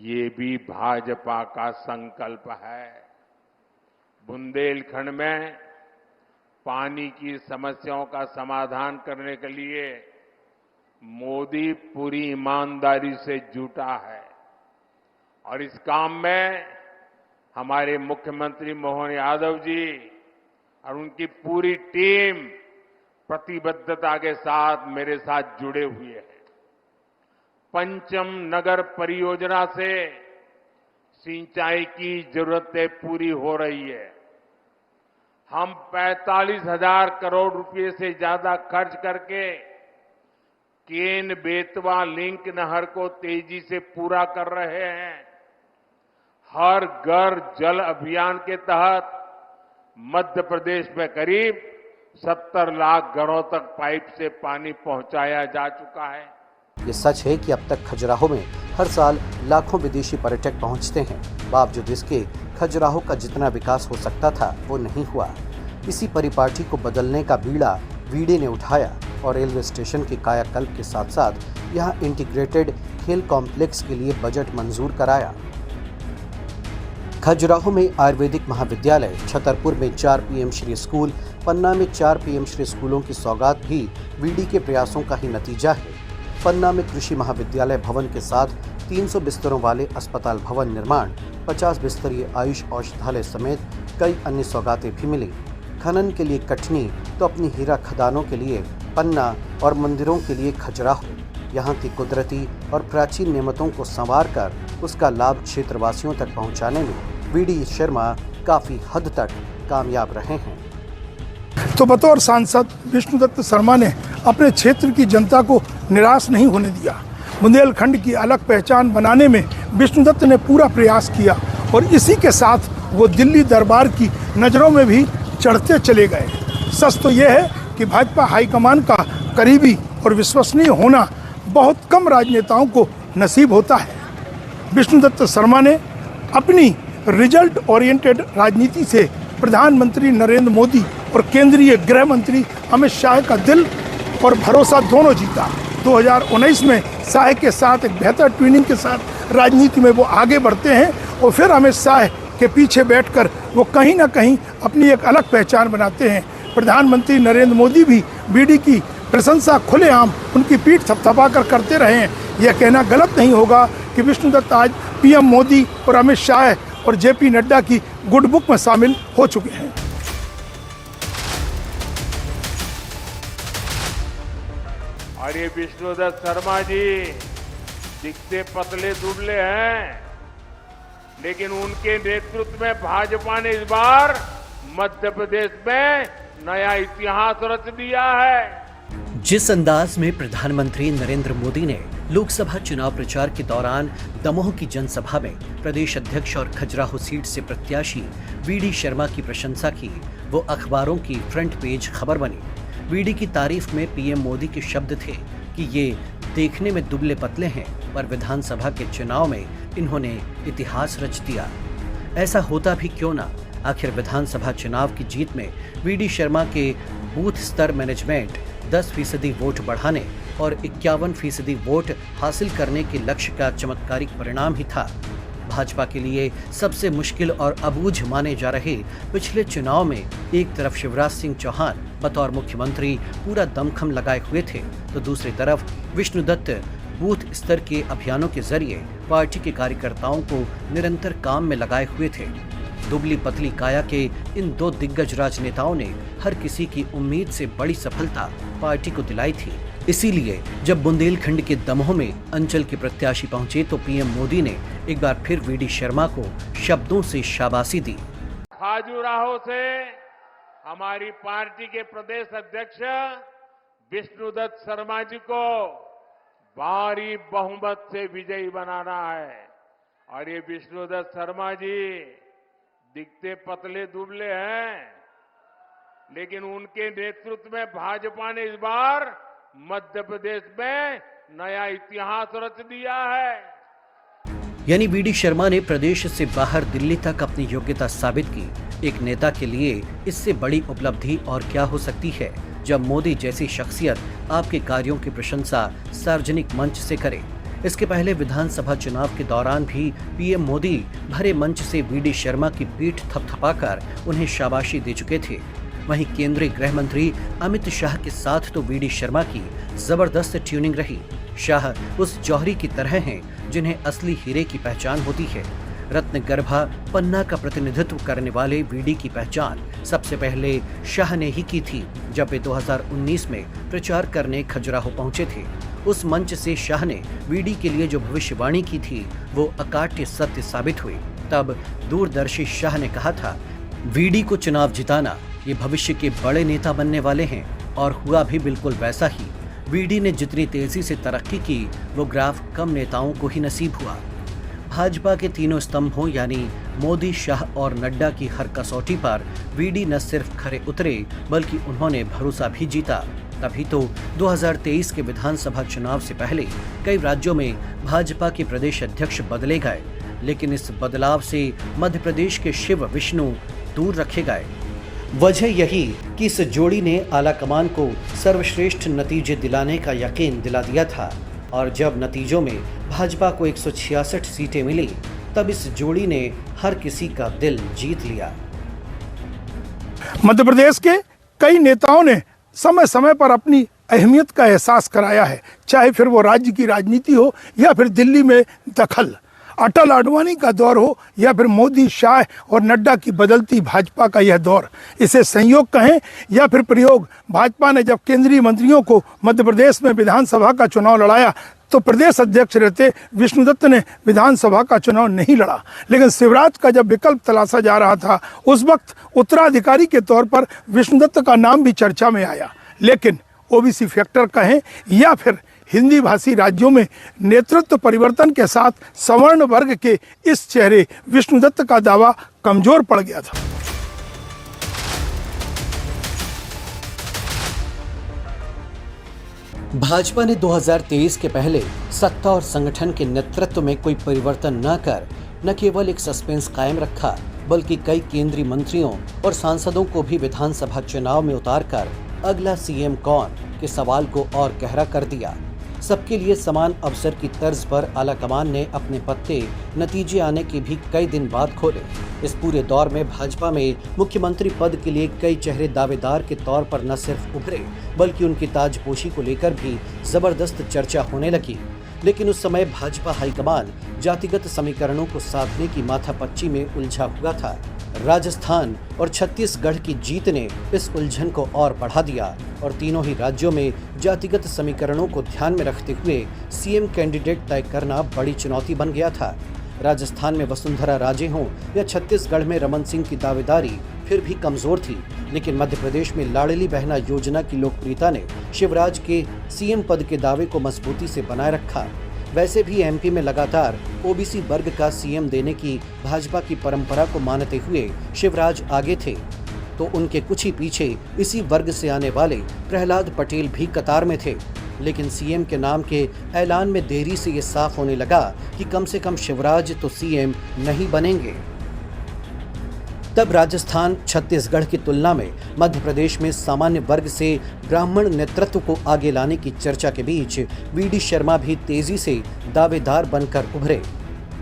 ये भी भाजपा का संकल्प है। बुंदेलखंड में पानी की समस्याओं का समाधान करने के लिए मोदी पूरी ईमानदारी से जुटा है और इस काम में हमारे मुख्यमंत्री मोहन यादव जी और उनकी पूरी टीम प्रतिबद्धता के साथ मेरे साथ जुड़े हुए हैं। पंचम नगर परियोजना से सिंचाई की जरूरतें पूरी हो रही है। हम 45,000 करोड़ रुपए से ज्यादा खर्च करके केन बेतवा लिंक नहर को तेजी से पूरा कर रहे हैं। हर घर जल अभियान के तहत मध्य प्रदेश में करीब 70 लाख घरों तक पाइप से पानी पहुंचाया जा चुका है। ये सच है कि अब तक खजुराहो में हर साल लाखों विदेशी पर्यटक पहुंचते हैं। बावजूद इसके खजुराहो का जितना विकास हो सकता था वो नहीं हुआ। इसी परिपाटी को बदलने का बीड़ा वीडी ने उठाया और रेलवे स्टेशन के कायाकल्प के साथ साथ यहाँ इंटीग्रेटेड खेल कॉम्प्लेक्स के लिए बजट मंजूर कराया। खजुराहो में आयुर्वेदिक महाविद्यालय, छतरपुर में 4 पीएम श्री स्कूल, पन्ना में 4 पीएम श्री स्कूलों की सौगात भी वीडी के प्रयासों का ही नतीजा है। पन्ना में कृषि महाविद्यालय भवन के साथ 300 बिस्तरों वाले अस्पताल भवन निर्माण, 50 बिस्तरीय आयुष औषधालय समेत कई अन्य सौगातें भी मिली। खनन के लिए कटनी तो अपनी हीरा खदानों के लिए पन्ना और मंदिरों के लिए खजुराहो। यहाँ की कुदरती और प्राचीन नेमतों को संवार कर उसका लाभ क्षेत्रवासियों तक पहुँचाने में वीडी शर्मा काफी हद तक कामयाब रहे हैं। तो बतौर सांसद विष्णुदत्त शर्मा ने अपने क्षेत्र की जनता को निराश नहीं होने दिया। बुंदेलखंड की अलग पहचान बनाने में विष्णुदत्त ने पूरा प्रयास किया और इसी के साथ वो दिल्ली दरबार की नज़रों में भी चढ़ते चले गए। सच तो यह है कि भाजपा हाईकमान का करीबी और विश्वसनीय होना बहुत कम राजनेताओं को नसीब होता है। विष्णुदत्त शर्मा ने अपनी रिजल्ट ओरिएंटेड राजनीति से प्रधानमंत्री नरेंद्र मोदी और केंद्रीय गृह मंत्री अमित शाह का दिल और भरोसा दोनों जीता। 2019 में शाह के साथ एक बेहतर ट्विनिंग के साथ राजनीति में वो आगे बढ़ते हैं और फिर अमित शाह के पीछे बैठकर वो कहीं ना कहीं अपनी एक अलग पहचान बनाते हैं। प्रधानमंत्री नरेंद्र मोदी भी वीडी की प्रशंसा खुलेआम उनकी पीठ थपथपा कर करते रहे हैं। यह कहना गलत नहीं होगा कि विष्णुदत्त आज पीएम मोदी और अमित शाह और जेपी नड्डा की गुड बुक में शामिल हो चुके हैं। और ये विष्णुदत्त शर्मा जी दिखते पतले दुबले हैं, लेकिन उनके नेतृत्व में भाजपा ने इस बार मध्य प्रदेश में नया इतिहास रच दिया है। जिस अंदाज में प्रधानमंत्री नरेंद्र मोदी ने लोकसभा चुनाव प्रचार के दौरान दमोह की जनसभा में प्रदेश अध्यक्ष और खजुराहो सीट से प्रत्याशी वीडी शर्मा की प्रशंसा की, वो अखबारों की फ्रंट पेज खबर बनी। वीडी की तारीफ में पीएम मोदी के शब्द थे कि ये देखने में दुबले पतले हैं, पर विधानसभा के चुनाव में इन्होंने इतिहास रच दिया। ऐसा होता भी क्यों ना, आखिर विधानसभा चुनाव की जीत में वीडी शर्मा के बूथ स्तर मैनेजमेंट 10% वोट बढ़ाने और 51% वोट हासिल करने के लक्ष्य का चमत्कारिक परिणाम ही था। भाजपा के लिए सबसे मुश्किल और अबूझ माने जा रहे पिछले चुनाव में एक तरफ शिवराज सिंह चौहान बतौर मुख्यमंत्री पूरा दमखम लगाए हुए थे, तो दूसरी तरफ विष्णुदत्त बूथ स्तर के अभियानों के जरिए पार्टी के कार्यकर्ताओं को निरंतर काम में लगाए हुए थे। दुबली पतली काया के इन दो दिग्गज राजनेताओं ने हर किसी की उम्मीद से बड़ी सफलता पार्टी को दिलाई थी। इसीलिए जब बुंदेलखंड के दमोह में अंचल के प्रत्याशी पहुंचे तो पीएम मोदी ने एक बार फिर वीडी शर्मा को शब्दों से शाबाशी दी। खाजुराहो से हमारी पार्टी के प्रदेश अध्यक्ष विष्णुदत्त शर्मा जी को भारी बहुमत से विजयी बनाना है। और ये विष्णुदत्त शर्मा जी दिखते पतले दुबले हैं, लेकिन उनके नेतृत्व में भाजपा ने इस बार मध्य प्रदेश में नया इतिहास रच दिया है। यानी वीडी शर्मा ने प्रदेश से बाहर दिल्ली तक अपनी योग्यता साबित की। एक नेता के लिए इससे बड़ी उपलब्धि और क्या हो सकती है, जब मोदी जैसी शख्सियत आपके कार्यों की प्रशंसा सार्वजनिक मंच से करे। इसके पहले विधानसभा चुनाव के दौरान भी पीएम मोदी भरे मंच से वीडी शर्मा की पीठ थपथपाकर उन्हें शाबाशी दे चुके थे। वहीं केंद्रीय गृह मंत्री अमित शाह के साथ तो वीडी शर्मा की जबरदस्त ट्यूनिंग रही। शाह उस जौहरी की तरह हैं जिन्हें असली हीरे की पहचान होती है। रत्नगर्भा पन्ना का प्रतिनिधित्व करने वाले वीडी की पहचान सबसे पहले शाह ने ही की थी, जब वे 2019 में प्रचार करने खजुराहो पहुंचे थे। उस मंच से शाह ने वीडी के लिए जो भविष्यवाणी की थी वो अकाट्य सत्य साबित हुई। तब दूरदर्शी शाह ने कहा था, वीडी को चुनाव जिताना, ये भविष्य के बड़े नेता बनने वाले हैं। और हुआ भी बिल्कुल वैसा ही। वीडी ने जितनी तेजी से तरक्की की वो ग्राफ कम नेताओं को ही नसीब हुआ। भाजपा के तीनों स्तंभों यानी मोदी, शाह और नड्डा की हर कसौटी पर वीडी न सिर्फ खरे उतरे बल्कि उन्होंने भरोसा भी जीता। तभी तो 2023 के विधानसभा चुनाव से पहले कई राज्यों में भाजपा के प्रदेश अध्यक्ष बदले गए, लेकिन इस बदलाव से मध्य प्रदेश के शिव विष्णु दूर रखे गए। वजह यही कि इस जोड़ी ने आलाकमान को सर्वश्रेष्ठ नतीजे दिलाने का यकीन दिला दिया था। और जब नतीजों में भाजपा को 166 सीटें मिली, तब इस जोड़ी ने हर किसी का दिल जीत लिया। मध्य प्रदेश के कई नेताओं ने समय समय पर अपनी अहमियत का एहसास कराया है, चाहे फिर वो राज्य की राजनीति हो या फिर दिल्ली में दखल, अटल आडवाणी का दौर हो या फिर मोदी, शाह और नड्डा की बदलती भाजपा का यह दौर। इसे संयोग कहें या फिर प्रयोग। भाजपा ने जब केंद्रीय मंत्रियों को मध्य प्रदेश में विधानसभा का चुनाव लड़ाया तो प्रदेश अध्यक्ष रहते विष्णुदत्त ने विधानसभा का चुनाव नहीं लड़ा, लेकिन शिवराज का जब विकल्प तलाशा जा रहा था उस वक्त उत्तराधिकारी के तौर पर विष्णुदत्त का नाम भी चर्चा में आया। लेकिन ओबीसी फैक्टर कहें या फिर हिंदी भाषी राज्यों में नेतृत्व परिवर्तन के साथ सवर्ण वर्ग के इस चेहरे विष्णुदत्त का दावा कमजोर पड़ गया था। भाजपा ने 2023 के पहले सत्ता और संगठन के नेतृत्व में कोई परिवर्तन न कर न केवल एक सस्पेंस कायम रखा, बल्कि कई केंद्रीय मंत्रियों और सांसदों को भी विधानसभा चुनाव में उतारकर अगला सीएम कौन के सवाल को और गहरा कर दिया। सबके लिए समान अवसर की तर्ज पर आलाकमान ने अपने पत्ते नतीजे आने के भी कई दिन बाद खोले। इस पूरे दौर में भाजपा में मुख्यमंत्री पद के लिए कई चेहरे दावेदार के तौर पर न सिर्फ उभरे बल्कि उनकी ताजपोशी को लेकर भी जबरदस्त चर्चा होने लगी। लेकिन उस समय भाजपा हाईकमान जातिगत समीकरणों को साधने की माथापच्ची में उलझा हुआ था। राजस्थान और छत्तीसगढ़ की जीत ने इस उलझन को और बढ़ा दिया और तीनों ही राज्यों में जातिगत समीकरणों को ध्यान में रखते हुए सीएम कैंडिडेट तय करना बड़ी चुनौती बन गया था। राजस्थान में वसुंधरा राजे हों या छत्तीसगढ़ में रमन सिंह की दावेदारी फिर भी कमजोर थी, लेकिन मध्य प्रदेश में लाडली बहना योजना की लोकप्रियता ने शिवराज के सीएम पद के दावे को मजबूती से बनाए रखा। वैसे भी एमपी में लगातार ओबीसी वर्ग का सीएम देने की भाजपा की परंपरा को मानते हुए शिवराज आगे थे। तो उनके कुछ ही पीछे इसी वर्ग से आने वाले प्रहलाद पटेल भी कतार में थे। लेकिन सीएम के नाम के ऐलान में देरी से ये साफ होने लगा कि कम से कम शिवराज तो सीएम नहीं बनेंगे। तब राजस्थान, छत्तीसगढ़ की तुलना में मध्य प्रदेश में सामान्य वर्ग से ब्राह्मण नेतृत्व को आगे लाने की चर्चा के बीच वीडी शर्मा भी तेजी से दावेदार बनकर उभरे।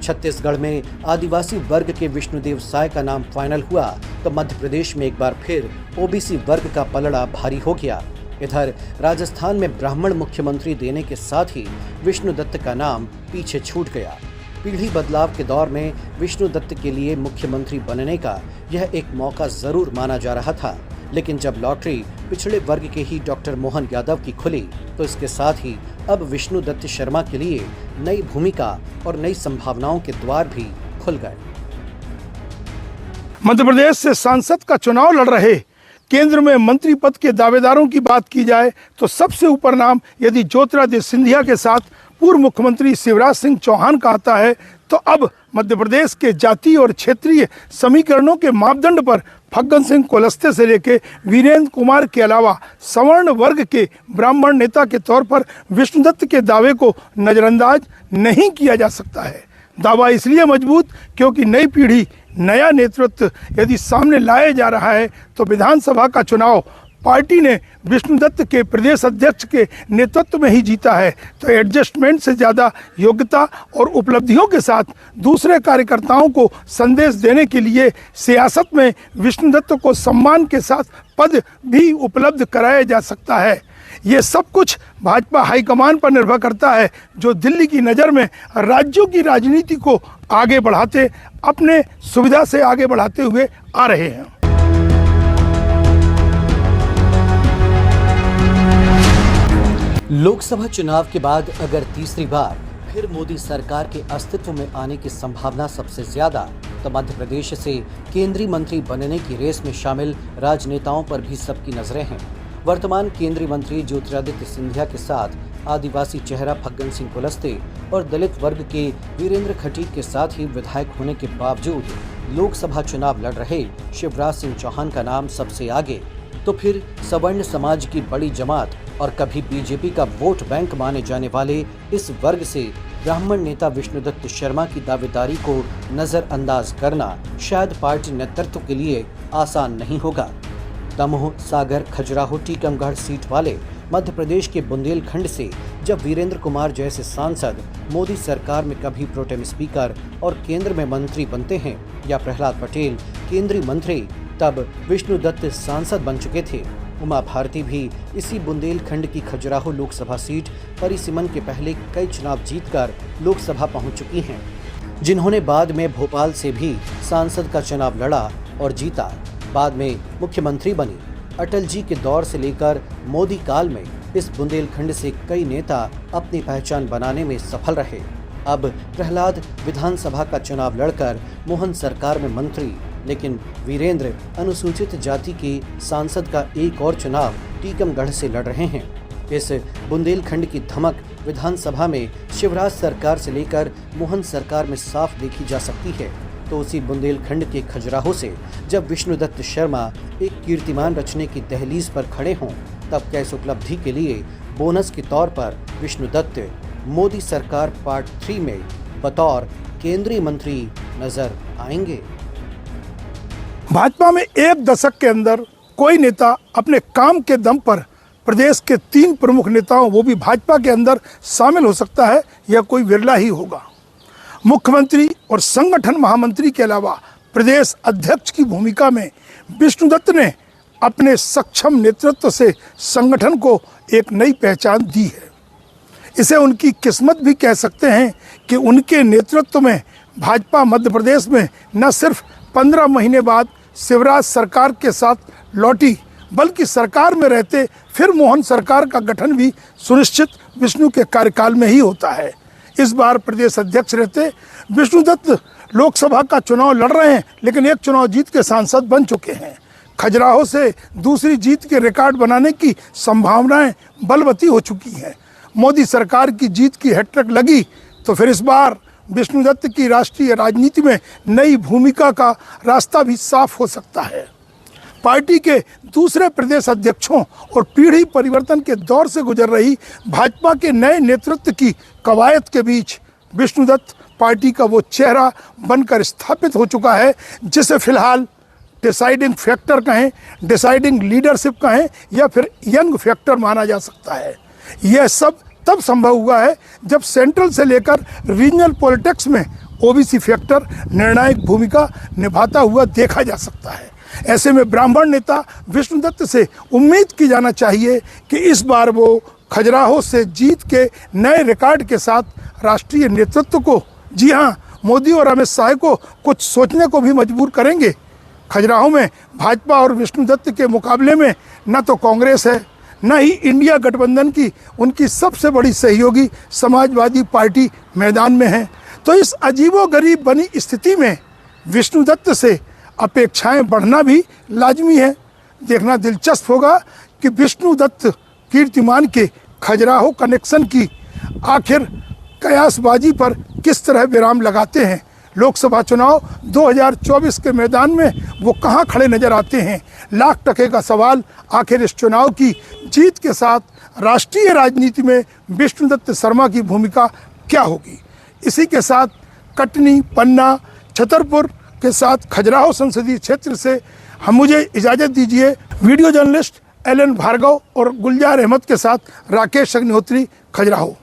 छत्तीसगढ़ में आदिवासी वर्ग के विष्णुदेव साय का नाम फाइनल हुआ तो मध्य प्रदेश में एक बार फिर ओबीसी वर्ग का पलड़ा भारी हो गया। इधर राजस्थान में ब्राह्मण मुख्यमंत्री देने के साथ ही विष्णुदत्त का नाम पीछे छूट गया। पीढ़ी बदलाव के दौर में विष्णुदत्त के लिए मुख्यमंत्री बनने का यह एक मौका जरूर माना जा रहा था, लेकिन जब लॉटरी पिछड़े वर्ग के ही डॉक्टर मोहन यादव की खुली तो इसके साथ ही अब विष्णुदत्त शर्मा के लिए नई भूमिका और नई संभावनाओं के द्वार भी खुल गए। मध्य प्रदेश से सांसद का चुनाव लड़ रहे केंद्र में मंत्री पद के दावेदारों की बात की जाए तो सबसे ऊपर नाम यदि ज्योतिरादित्य सिंधिया के साथ पूर्व मुख्यमंत्री शिवराज सिंह चौहान का आता है तो अब मध्य प्रदेश के जातीय और क्षेत्रीय समीकरणों के मापदंड पर फग्गन सिंह कुलस्ते से लेकर वीरेंद्र कुमार के अलावा सवर्ण वर्ग के ब्राह्मण नेता के तौर पर विष्णुदत्त के दावे को नजरअंदाज नहीं किया जा सकता है। दावा इसलिए मजबूत क्योंकि नई पीढ़ी, नया नेतृत्व यदि सामने लाया जा रहा है तो विधानसभा का चुनाव पार्टी ने विष्णुदत्त के प्रदेश अध्यक्ष के नेतृत्व में ही जीता है, तो एडजस्टमेंट से ज़्यादा योग्यता और उपलब्धियों के साथ दूसरे कार्यकर्ताओं को संदेश देने के लिए सियासत में विष्णुदत्त को सम्मान के साथ पद भी उपलब्ध कराया जा सकता है। ये सब कुछ भाजपा हाईकमान पर निर्भर करता है, जो दिल्ली की नज़र में राज्यों की राजनीति को आगे बढ़ाते, अपने सुविधा से आगे बढ़ाते हुए आ रहे हैं। लोकसभा चुनाव के बाद अगर तीसरी बार फिर मोदी सरकार के अस्तित्व में आने की संभावना सबसे ज्यादा तो मध्य प्रदेश से केंद्रीय मंत्री बनने की रेस में शामिल राजनेताओं पर भी सबकी नजरें हैं। वर्तमान केंद्रीय मंत्री ज्योतिरादित्य सिंधिया के साथ आदिवासी चेहरा फग्गन सिंह कुलस्ते और दलित वर्ग के वीरेंद्र खटीक के साथ ही विधायक होने के बावजूद लोकसभा चुनाव लड़ रहे शिवराज सिंह चौहान का नाम सबसे आगे। तो फिर सवर्ण समाज की बड़ी जमात और कभी बीजेपी का वोट बैंक माने जाने वाले इस वर्ग से ब्राह्मण नेता विष्णुदत्त शर्मा की दावेदारी को नजरअंदाज करना शायद पार्टी नेतृत्व के लिए आसान नहीं होगा। दमोह, सागर, खजुराहो, टीकमगढ़ सीट वाले मध्य प्रदेश के बुंदेलखंड से जब वीरेंद्र कुमार जैसे सांसद मोदी सरकार में कभी प्रोटेम स्पीकर और केंद्र में मंत्री बनते हैं या प्रहलाद पटेल केंद्रीय मंत्री, तब विष्णुदत्त सांसद बन चुके थे। उमा भारती भी इसी बुंदेलखंड की खजुराहो लोकसभा सीट परिसीमन के पहले कई चुनाव जीतकर लोकसभा पहुंच चुकी हैं, जिन्होंने बाद में भोपाल से भी सांसद का चुनाव लड़ा और जीता। बाद में मुख्यमंत्री बनी। अटल जी के दौर से लेकर मोदी काल में इस बुंदेलखंड से कई नेता अपनी पहचान बनाने में सफल रहे। अब प्रहलाद विधानसभा का चुनाव लड़कर मोहन सरकार में मंत्री, लेकिन वीरेंद्र अनुसूचित जाति के सांसद का एक और चुनाव टीकमगढ़ से लड़ रहे हैं। इस बुंदेलखंड की धमक विधानसभा में शिवराज सरकार से लेकर मोहन सरकार में साफ देखी जा सकती है। तो उसी बुंदेलखंड के खजुराहो से जब विष्णुदत्त शर्मा एक कीर्तिमान रचने की दहलीज पर खड़े हों, तब कैस उपलब्धि के लिए बोनस के तौर पर विष्णुदत्त मोदी सरकार पार्ट 3 में बतौर केंद्रीय मंत्री नजर आएंगे। भाजपा में एक दशक के अंदर कोई नेता अपने काम के दम पर प्रदेश के 3 प्रमुख नेताओं, वो भी भाजपा के अंदर शामिल हो सकता है, यह कोई विरला ही होगा। मुख्यमंत्री और संगठन महामंत्री के अलावा प्रदेश अध्यक्ष की भूमिका में विष्णुदत्त ने अपने सक्षम नेतृत्व से संगठन को एक नई पहचान दी है। इसे उनकी किस्मत भी कह सकते हैं कि उनके नेतृत्व में भाजपा मध्य प्रदेश में न सिर्फ 15 महीने बाद शिवराज सरकार के साथ लौटी, बल्कि सरकार में रहते फिर मोहन सरकार का गठन भी सुनिश्चित विष्णु के कार्यकाल में ही होता है। इस बार प्रदेश अध्यक्ष रहते विष्णुदत्त लोकसभा का चुनाव लड़ रहे हैं, लेकिन एक चुनाव जीत के सांसद बन चुके हैं। खजुराहो से दूसरी जीत के रिकॉर्ड बनाने की संभावनाएं बलवती हो चुकी हैं। मोदी सरकार की जीत की हैट्रिक लगी तो फिर इस बार विष्णुदत्त की राष्ट्रीय राजनीति में नई भूमिका का रास्ता भी साफ हो सकता है। पार्टी के दूसरे प्रदेश अध्यक्षों और पीढ़ी परिवर्तन के दौर से गुजर रही भाजपा के नए नेतृत्व की कवायद के बीच विष्णुदत्त पार्टी का वो चेहरा बनकर स्थापित हो चुका है जिसे फिलहाल डिसाइडिंग फैक्टर कहें, डिसाइडिंग लीडरशिप कहें या फिर यंग फैक्टर माना जा सकता है। यह सब तब संभव हुआ है जब सेंट्रल से लेकर रीजनल पॉलिटिक्स में ओबीसी फैक्टर निर्णायक भूमिका निभाता हुआ देखा जा सकता है। ऐसे में ब्राह्मण नेता विष्णुदत्त से उम्मीद की जाना चाहिए कि इस बार वो खजुराहो से जीत के नए रिकॉर्ड के साथ राष्ट्रीय नेतृत्व को, जी हाँ, मोदी और अमित शाह को कुछ सोचने को भी मजबूर करेंगे। खजुराहो में भाजपा और विष्णुदत्त के मुकाबले में न तो कांग्रेस है, न ही इंडिया गठबंधन की उनकी सबसे बड़ी सहयोगी समाजवादी पार्टी मैदान में है। तो इस अजीबोगरीब बनी स्थिति में विष्णुदत्त से अपेक्षाएं बढ़ना भी लाजमी है। देखना दिलचस्प होगा कि विष्णुदत्त कीर्तिमान के खजुराहो कनेक्शन की आखिर कयासबाजी पर किस तरह विराम लगाते हैं। लोकसभा चुनाव 2024 के मैदान में वो कहां खड़े नजर आते हैं। लाख टके का सवाल, आखिर इस चुनाव की जीत के साथ राष्ट्रीय राजनीति में विष्णुदत्त शर्मा की भूमिका क्या होगी। इसी के साथ कटनी, पन्ना, छतरपुर के साथ खजुराहो संसदीय क्षेत्र से मुझे इजाजत दीजिए। वीडियो जर्नलिस्ट एलन भार्गव और गुलजार अहमद के साथ राकेश अग्निहोत्री, खजुराहो।